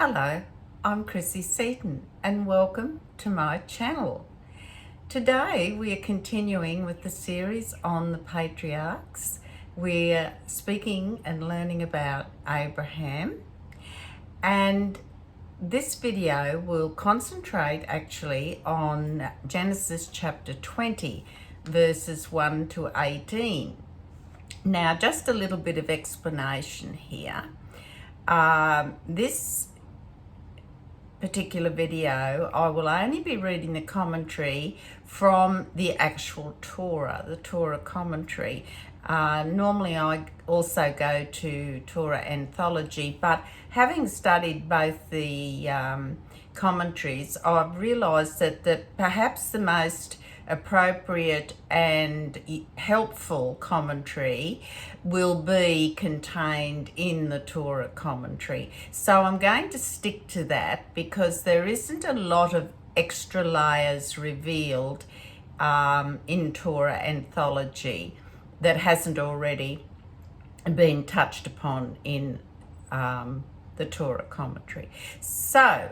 Hello, I'm Chrissy Seaton and welcome to my channel. Today we are continuing with the series on the patriarchs. We're speaking and learning about Abraham, and this video will concentrate actually on Genesis chapter 20 verses 1 to 18. Now just a little bit of explanation here. This particular video, I will only be reading the commentary from the actual Torah, the Torah commentary. Normally I also go to Torah Anthology, but having studied both the commentaries, I've realised that perhaps the most appropriate and helpful commentary will be contained in the Torah commentary. So I'm going to stick to that because there isn't a lot of extra layers revealed in Torah Anthology that hasn't already been touched upon in the Torah commentary. So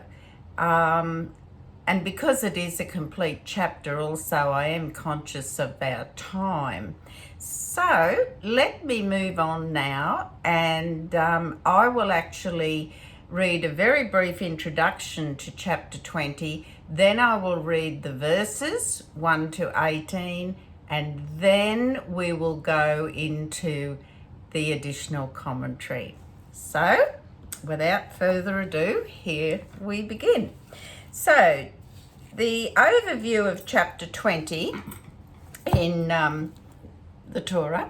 and because it is a complete chapter also, I am conscious of our time. So let me move on now, and I will actually read a very brief introduction to chapter 20. Then I will read the verses 1 to 18, and then we will go into the additional commentary. So without further ado, here we begin. So the overview of chapter 20 in the Torah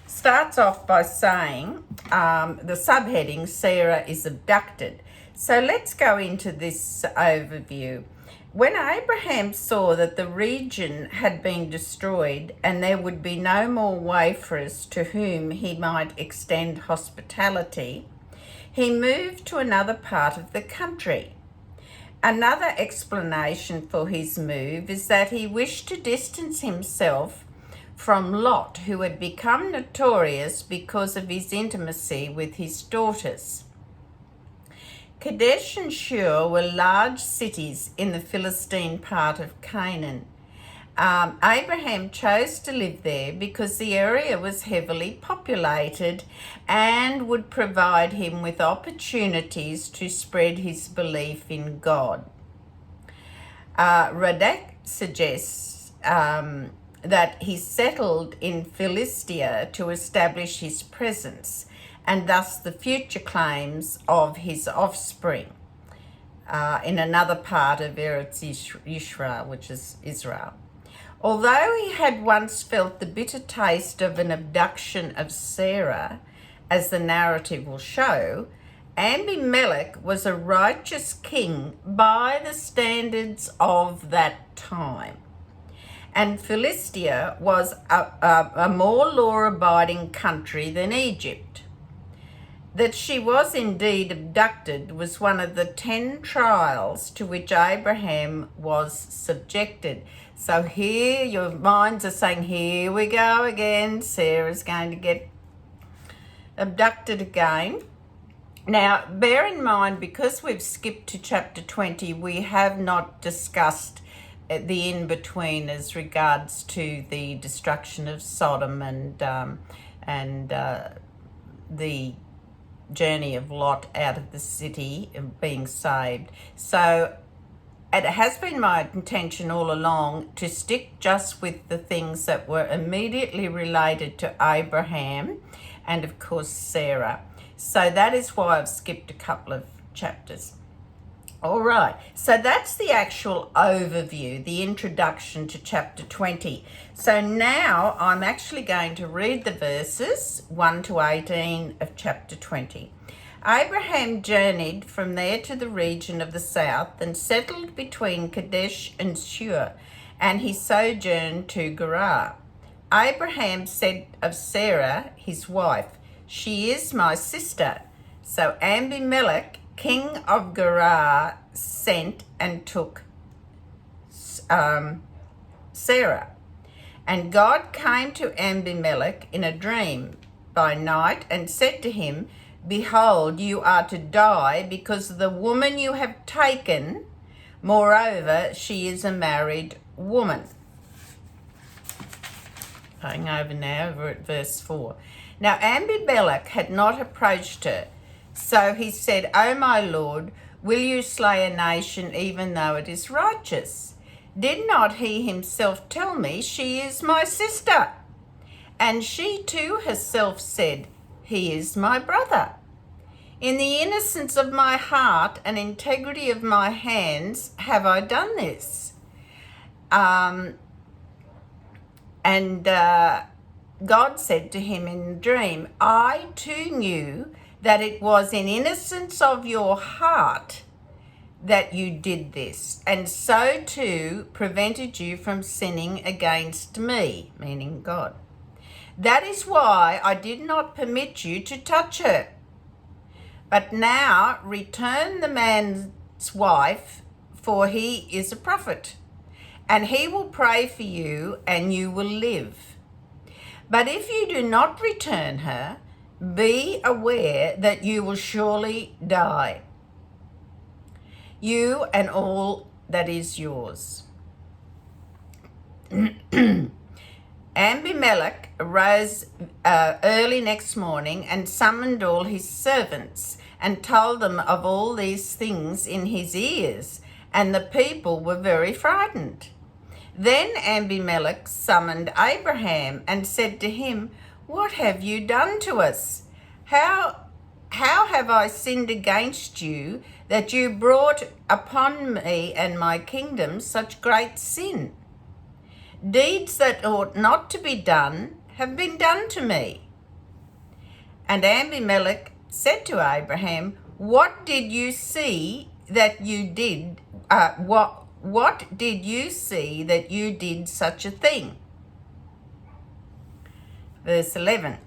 starts off by saying the subheading, Sarah is abducted. So let's go into this overview. When Abraham saw that the region had been destroyed and there would be no more wayfarers to whom he might extend hospitality, he moved to another part of the country. Another explanation for his move is that he wished to distance himself from Lot, who had become notorious because of his intimacy with his daughters. Kadesh and Shur were large cities in the Philistine part of Canaan. Abraham chose to live there because the area was heavily populated and would provide him with opportunities to spread his belief in God. Radak suggests that he settled in Philistia to establish his presence and thus the future claims of his offspring in another part of Eretz Yisrael, which is Israel. Although he had once felt the bitter taste of an abduction of Sarah, as the narrative will show, Abimelech was a righteous king by the standards of that time. And Philistia was a more law-abiding country than Egypt. That she was indeed abducted was one of the 10 trials to which Abraham was subjected. So here your minds are saying, here we go again, Sarah's going to get abducted again. Now, bear in mind, because we've skipped to chapter 20, we have not discussed the in-between as regards to the destruction of Sodom and the journey of Lot out of the city and being saved. So it has been my intention all along to stick just with the things that were immediately related to Abraham and of course Sarah. So that is why I've skipped a couple of chapters. All right, so that's the actual overview, the introduction to chapter 20. So now I'm actually going to read the verses 1 to 18 of chapter 20. Abraham journeyed from there to the region of the south and settled between Kadesh and Shur, and he sojourned to Gerar. Abraham said of Sarah, his wife, "She is my sister." So Abimelech, king of Gerar, sent and took Sarah. And God came to Abimelech in a dream by night and said to him, Behold, you are to die because of the woman you have taken. Moreover, she is a married woman. Going over now, we're at verse 4. Now Abimelech had not approached her, so he said, O my Lord, will you slay a nation even though it is righteous? Did not he himself tell me she is my sister? And she too herself said, he is my brother. In the innocence of my heart and integrity of my hands have I done this. God said to him in the dream, I too knew that it was in innocence of your heart that you did this, and so too prevented you from sinning against me, meaning God. That is why I did not permit you to touch her. But now return the man's wife, for he is a prophet, and he will pray for you, and you will live. But if you do not return her, be aware that you will surely die, you and all that is yours. Abimelech arose early next morning and summoned all his servants and told them of all these things in his ears, and the people were very frightened. Then Abimelech summoned Abraham and said to him, What have you done to us? How have I sinned against you that you brought upon me and my kingdom such great sin? Deeds that ought not to be done have been done to me. And Abimelech said to Abraham, What did you see that you did? What did you see that you did such a thing? Verse 11.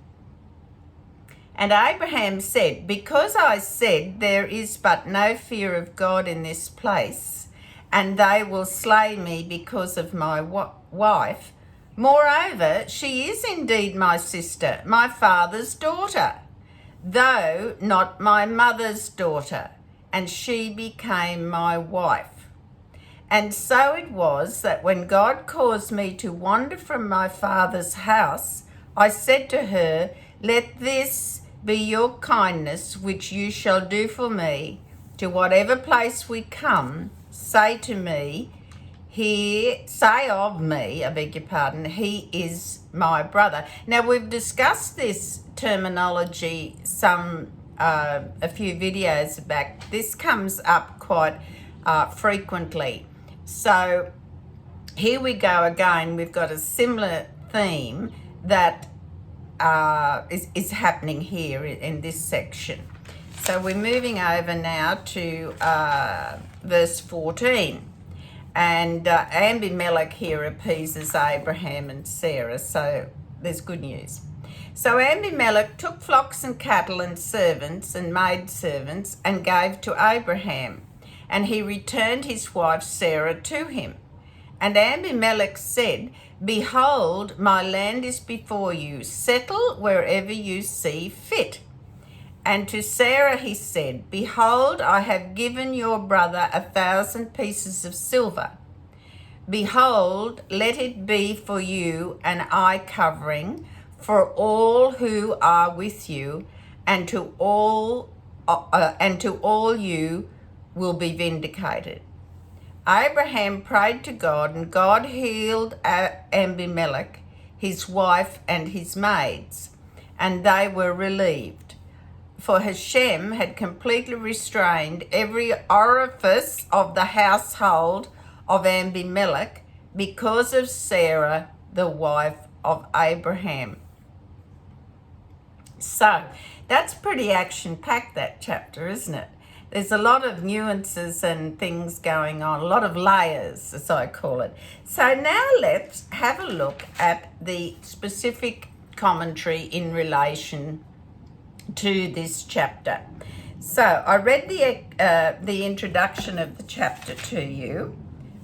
And Abraham said, Because I said there is but no fear of God in this place, and they will slay me because of my wife. Moreover, she is indeed my sister, my father's daughter, though not my mother's daughter, and she became my wife. And so it was that when God caused me to wander from my father's house, I said to her, Let this be your kindness which you shall do for me. To whatever place we come, say of me, he is my brother. Now we've discussed this terminology a few videos back. This comes up quite frequently. So here we go again. We've got a similar theme that is happening here in this section. So we're moving over now to verse 14. And Abimelech here appeases Abraham and Sarah, so there's good news. So Abimelech took flocks and cattle and servants and maidservants and gave to Abraham, and he returned his wife Sarah to him. And Abimelech said, Behold, my land is before you. Settle wherever you see fit. And to Sarah he said, Behold, I have given your brother 1,000 pieces of silver. Behold, let it be for you an eye covering for all who are with you, and to all you will be vindicated. Abraham prayed to God, and God healed Abimelech, his wife, and his maids, and they were relieved. For Hashem had completely restrained every orifice of the household of Abimelech because of Sarah, the wife of Abraham. So that's pretty action-packed, that chapter, isn't it? There's a lot of nuances and things going on, a lot of layers, as I call it. So now let's have a look at the specific commentary in relation to this chapter. So I read the introduction of the chapter to you,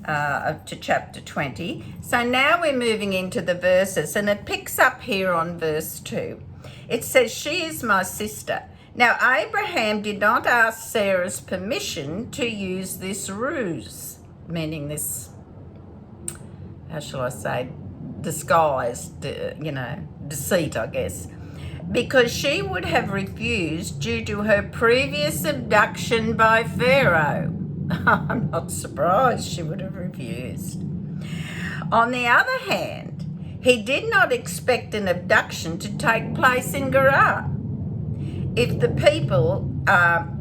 to chapter 20. So now we're moving into the verses, and it picks up here on verse 2. It says, She is my sister. Now, Abraham did not ask Sarah's permission to use this ruse, meaning this, how shall I say, disguised, deceit, I guess, because she would have refused due to her previous abduction by Pharaoh. I'm not surprised she would have refused. On the other hand, he did not expect an abduction to take place in Gerar if the people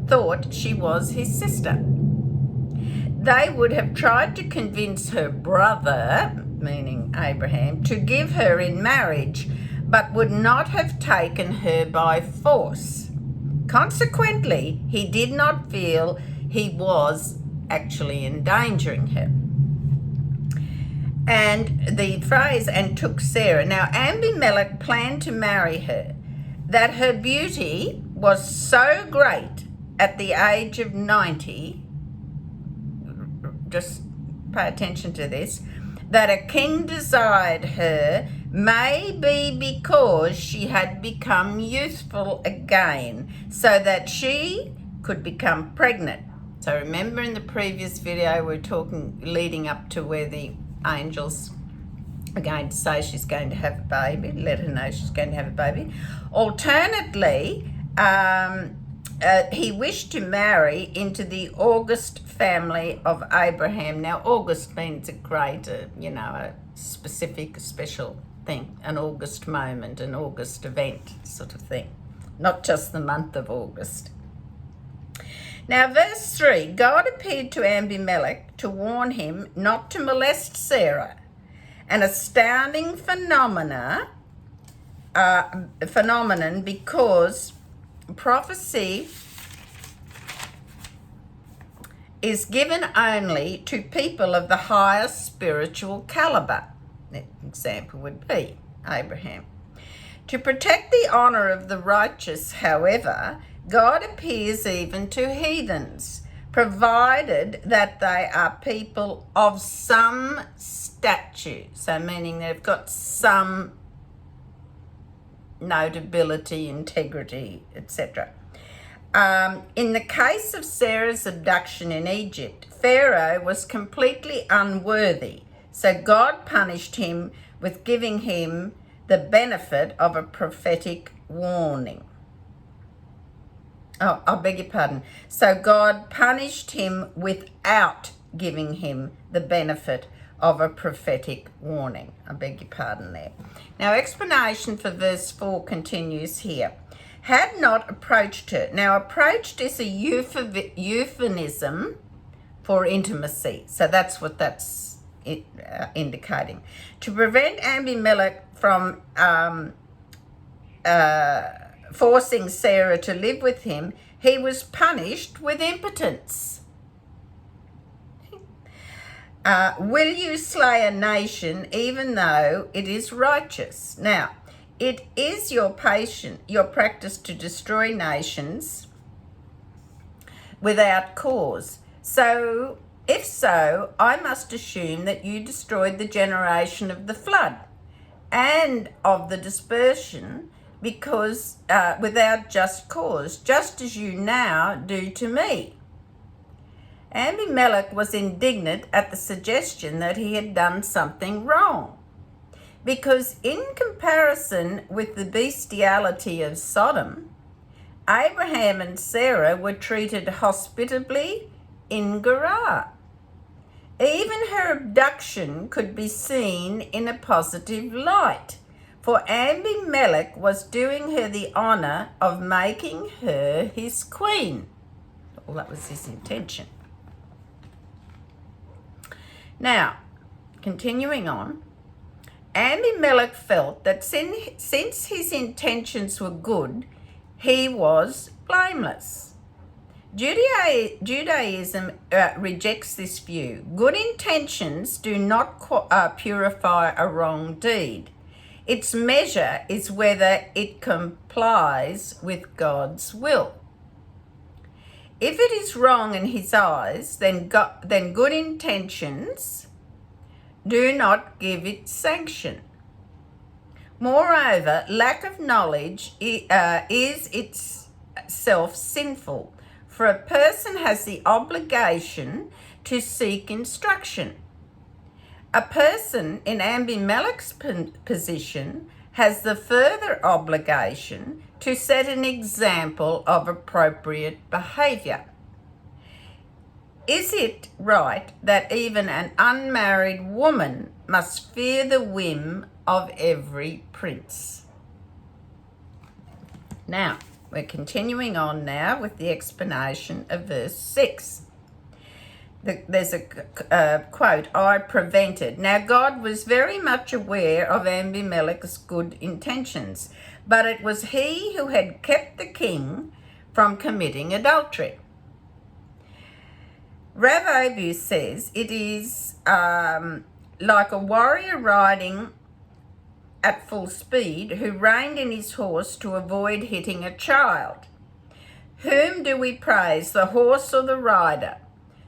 thought she was his sister. They would have tried to convince her brother, meaning Abraham, to give her in marriage, but would not have taken her by force. Consequently, he did not feel he was actually endangering her. And the phrase, and took Sarah. Now, Abimelech planned to marry her, that her beauty was so great at the age of 90, just pay attention to this, that a king desired her, maybe because she had become youthful again, so that she could become pregnant. So remember in the previous video we were talking leading up to where the angels are going to say she's going to have a baby, let her know she's going to have a baby. Alternately, he wished to marry into the august family of Abraham. Now, August means a great, a specific, special thing, an August moment, an August event sort of thing, not just the month of August. Now, verse 3, God appeared to Abimelech to warn him not to molest Sarah, an astounding phenomenon because prophecy is given only to people of the highest spiritual caliber. An example would be Abraham. To protect the honor of the righteous, however, God appears even to heathens, provided that they are people of some stature, so meaning they've got some notability, integrity, etc. In the case of Sarah's abduction in Egypt, Pharaoh was completely unworthy, so God punished him with giving him the benefit of a prophetic warning. Oh, I beg your pardon. So God punished him without giving him the benefit of a prophetic warning. I beg your pardon there. Now, explanation for verse 4 continues here. Had not approached her. Now, approached is a euphemism for intimacy. So that's what that's indicating. To prevent Abimelech from forcing Sarah to live with him, he was punished with impotence. Will you slay a nation even though it is righteous? Now, it is your practice to destroy nations without cause. So, if so, I must assume that you destroyed the generation of the flood and of the dispersion because without just cause, just as you now do to me. Abimelech was indignant at the suggestion that he had done something wrong, because in comparison with the bestiality of Sodom, Abraham and Sarah were treated hospitably in Gerar. Even her abduction could be seen in a positive light, for Abimelech was doing her the honor of making her his queen. Well, that was his intention. Now, continuing on, Abimelech felt that since his intentions were good, he was blameless. Judaism rejects this view. Good intentions do not purify a wrong deed. Its measure is whether it complies with God's will. If it is wrong in his eyes, then good intentions do not give it sanction. Moreover, lack of knowledge is its self-sinful, for a person has the obligation to seek instruction. A person in Abimelech's position has the further obligation to set an example of appropriate behaviour. Is it right that even an unmarried woman must fear the whim of every prince? Now, we're continuing on now with the explanation of verse 6. There's a quote, I prevented. Now, God was very much aware of Abimelech's good intentions, but it was he who had kept the king from committing adultery. Rav Abu says it is like a warrior riding at full speed who reined in his horse to avoid hitting a child. Whom do we praise, the horse or the rider?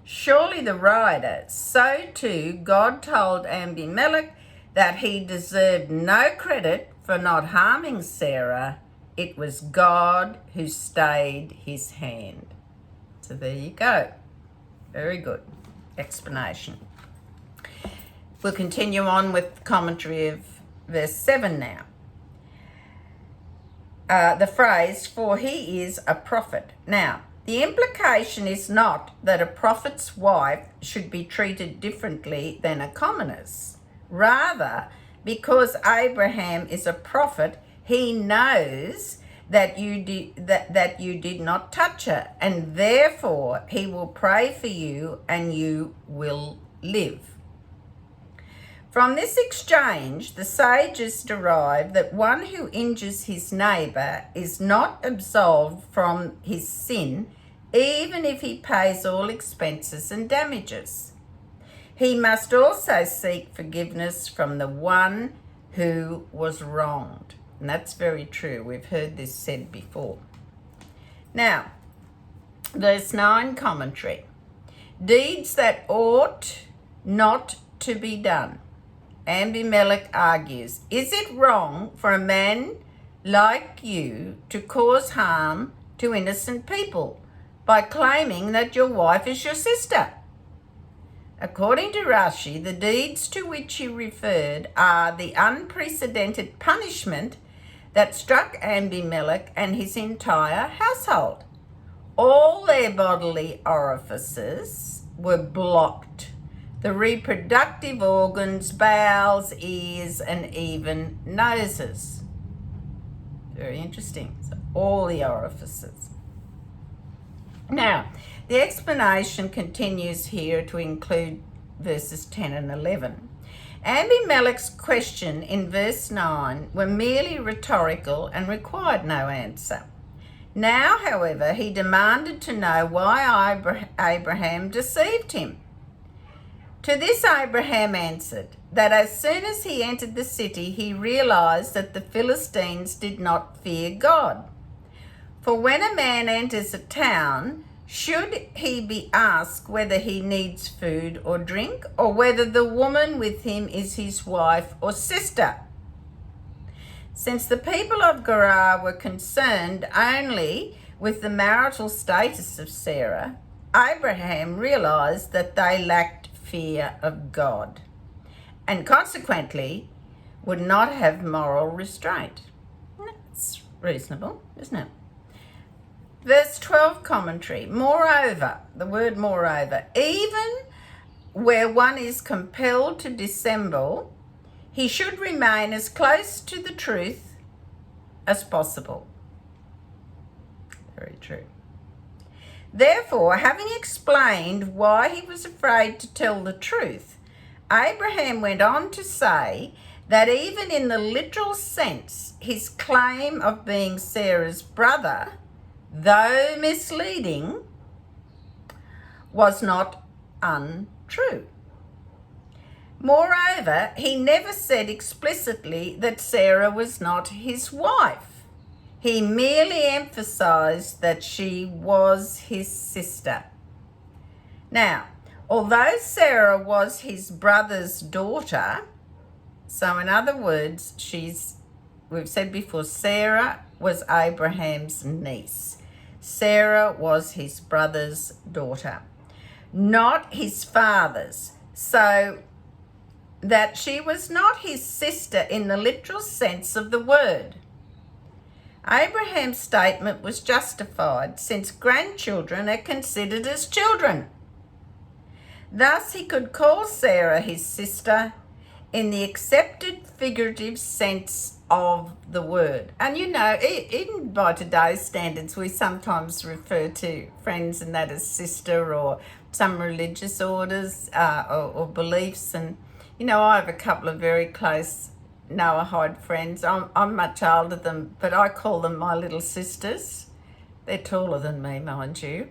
Surely the rider. So too God told Abimelech that he deserved no credit for not harming Sarah. It was God who stayed his hand. So there you go. Very good explanation. We'll continue on with commentary of verse 7 now. The phrase, for he is a prophet. Now, the implication is not that a prophet's wife should be treated differently than a commoner's. Rather, because Abraham is a prophet, he knows that you did not touch her, and therefore he will pray for you and you will live. From this exchange, the sages derive that one who injures his neighbour is not absolved from his sin, even if he pays all expenses and damages. He must also seek forgiveness from the one who was wronged. And that's very true. We've heard this said before. Now, verse 9 commentary. Deeds that ought not to be done. Abimelech argues, is it wrong for a man like you to cause harm to innocent people by claiming that your wife is your sister? According to Rashi, the deeds to which he referred are the unprecedented punishment that struck Abimelech and his entire household. All their bodily orifices were blocked. The reproductive organs, bowels, ears, and even noses. Very interesting. So all the orifices. Now, the explanation continues here to include verses 10 and 11. Abimelech's question in verse 9 were merely rhetorical and required no answer. Now, however, he demanded to know why Abraham deceived him. To this Abraham answered that as soon as he entered the city, he realized that the Philistines did not fear God. For when a man enters a town, should he be asked whether he needs food or drink, or whether the woman with him is his wife or sister? Since the people of Gerar were concerned only with the marital status of Sarah, Abraham realized that they lacked fear of God and consequently would not have moral restraint. That's reasonable, isn't it? Verse 12 commentary. Moreover, the word moreover, even where one is compelled to dissemble, he should remain as close to the truth as possible. Very true. Therefore, having explained why he was afraid to tell the truth, Abraham went on to say that even in the literal sense, his claim of being Sarah's brother, though misleading, was not untrue. Moreover, he never said explicitly that Sarah was not his wife. He merely emphasized that she was his sister. Now, although Sarah was his brother's daughter, so in other words, we've said before, Sarah was Abraham's niece. Sarah was his brother's daughter, not his father's, so that she was not his sister in the literal sense of the word. Abraham's statement was justified, since grandchildren are considered as children. Thus he could call Sarah his sister in the accepted figurative sense of the word. And you know, even by today's standards, we sometimes refer to friends and that as sister, or some religious orders or beliefs. And, you know, I have a couple of very close Noahide friends. I'm much older than them, but I call them my little sisters. They're taller than me, mind you.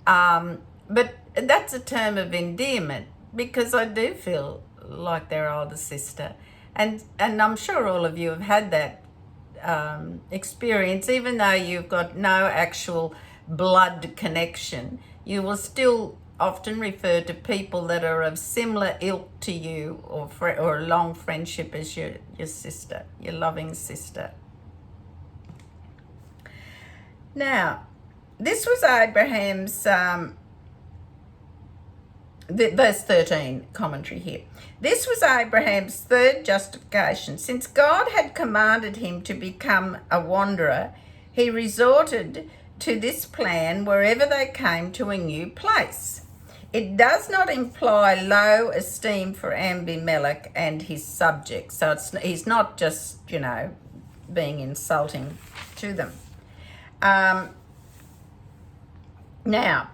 But that's a term of endearment, because I do feel like their older sister. And I'm sure all of you have had that experience. Even though you've got no actual blood connection, you will still often refer to people that are of similar ilk to you, or a long friendship as your sister, your loving sister. Now, this was Abraham's, verse 13 commentary here. This was Abraham's third justification. Since God had commanded him to become a wanderer, he resorted to this plan wherever they came to a new place. It does not imply low esteem for Abimelech and his subjects. So he's not just, you know, being insulting to them. Now,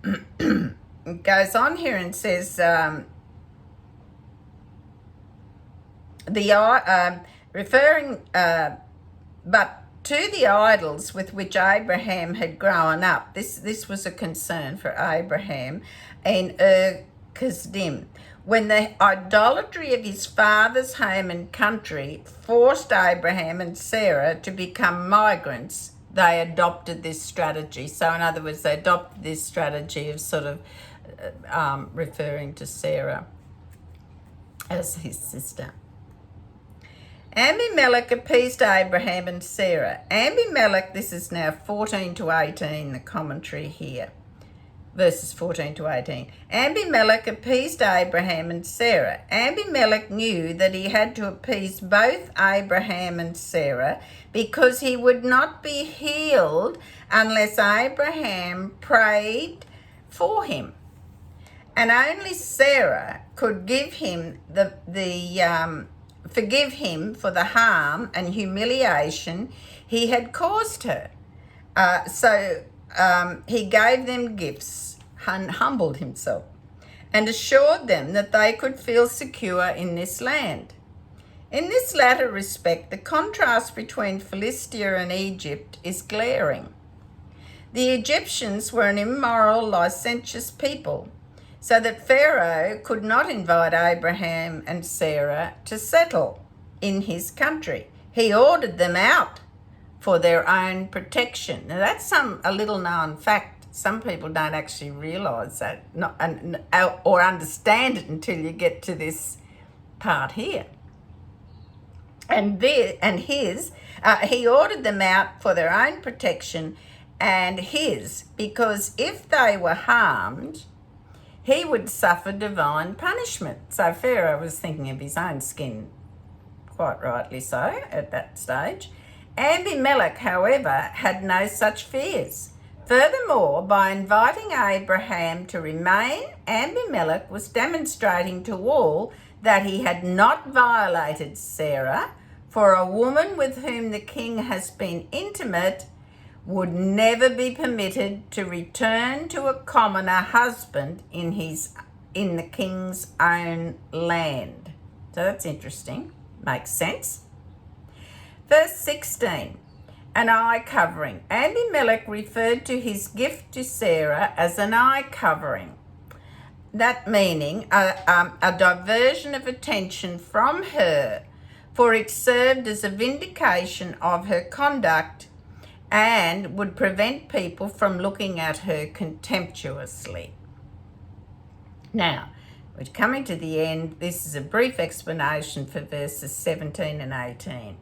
it goes on here and says, referring but to the idols with which Abraham had grown up. This was a concern for Abraham in Kasdim, when the idolatry of his father's home and country forced Abraham and Sarah to become migrants. They adopted this strategy. So in other words, they adopted this strategy of sort of referring to Sarah as his sister. Abimelech appeased Abraham and Sarah. Abimelech, this is now 14 to 18, the commentary here, verses 14 to 18. Abimelech appeased Abraham and Sarah. Abimelech knew that he had to appease both Abraham and Sarah, because he would not be healed unless Abraham prayed for him. And only Sarah could give him forgive him for the harm and humiliation he had caused her. So he gave them gifts and humbled himself, and assured them that they could feel secure in this land. In this latter respect, the contrast between Philistia and Egypt is glaring. The Egyptians were an immoral, licentious people, so that Pharaoh could not invite Abraham and Sarah to settle in his country. He ordered them out for their own protection. Now that's a little known fact. Some people don't actually realise that or understand it until you get to this part here. He ordered them out for their own protection and his, because if they were harmed, he would suffer divine punishment. So Pharaoh was thinking of his own skin, quite rightly so, at that stage. Abimelech, however, had no such fears. Furthermore, by inviting Abraham to remain, Abimelech was demonstrating to all that he had not violated Sarah, for a woman with whom the king has been intimate would never be permitted to return to a commoner husband in the king's own land. So that's interesting. Makes sense. Verse 16, an eye covering. Abimelech referred to his gift to Sarah as an eye covering. That meaning a diversion of attention from her, for it served as a vindication of her conduct and would prevent people from looking at her contemptuously. Now, we're coming to the end. This is a brief explanation for verses 17 and 18.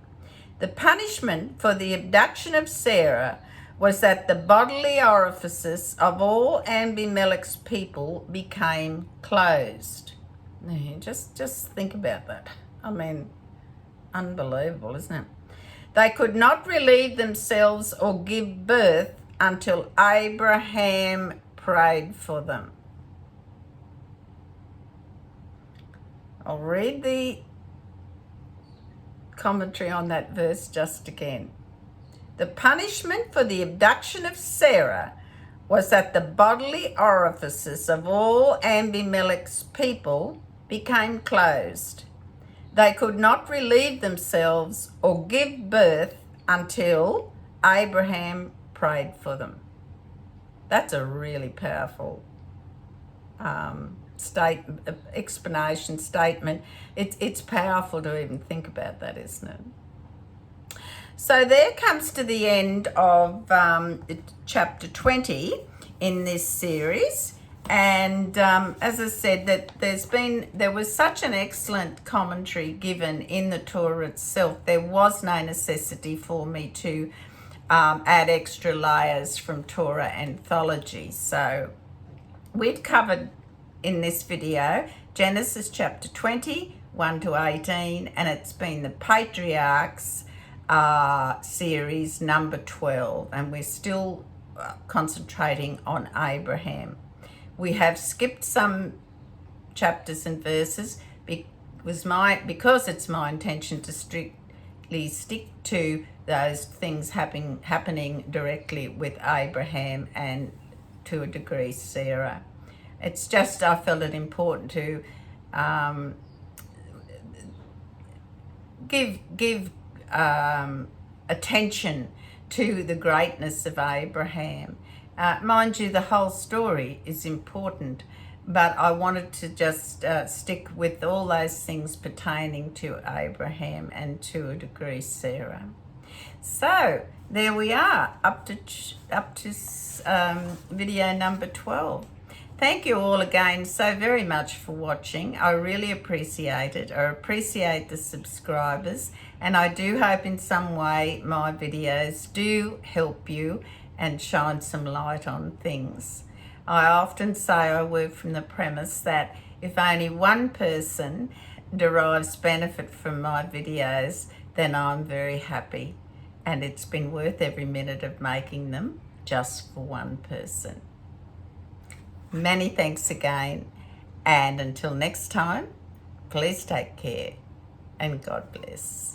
The punishment for the abduction of Sarah was that the bodily orifices of all Abimelech's people became closed. Now, just think about that. I mean, unbelievable, isn't it? They could not relieve themselves or give birth until Abraham prayed for them. I'll read the commentary on that verse just again. The punishment for the abduction of Sarah was that the bodily orifices of all Abimelech's people became closed. They could not relieve themselves or give birth until Abraham prayed for them. That's a really powerful explanation, statement. It's powerful to even think about that, isn't it? So there comes to the end of chapter 20 in this series. And as I said, that there was such an excellent commentary given in the Torah itself. There was no necessity for me to add extra layers from Torah anthology. So we've covered in this video Genesis chapter 20, 1 to 18, and it's been the Patriarchs series number 12, and we're still concentrating on Abraham. We have skipped some chapters and verses because it's my intention to strictly stick to those things happening directly with Abraham and to a degree Sarah. It's just I felt it important to give attention to the greatness of Abraham. Mind you, the whole story is important, but I wanted to just stick with all those things pertaining to Abraham and to a degree Sarah. So there we are, up to video number 12. Thank you all again so very much for watching. I really appreciate it. I appreciate the subscribers, and I do hope in some way my videos do help you and shine some light on things. I often say I work from the premise that if only one person derives benefit from my videos, then I'm very happy. And it's been worth every minute of making them just for one person. Many thanks again, and until next time, please take care and God bless.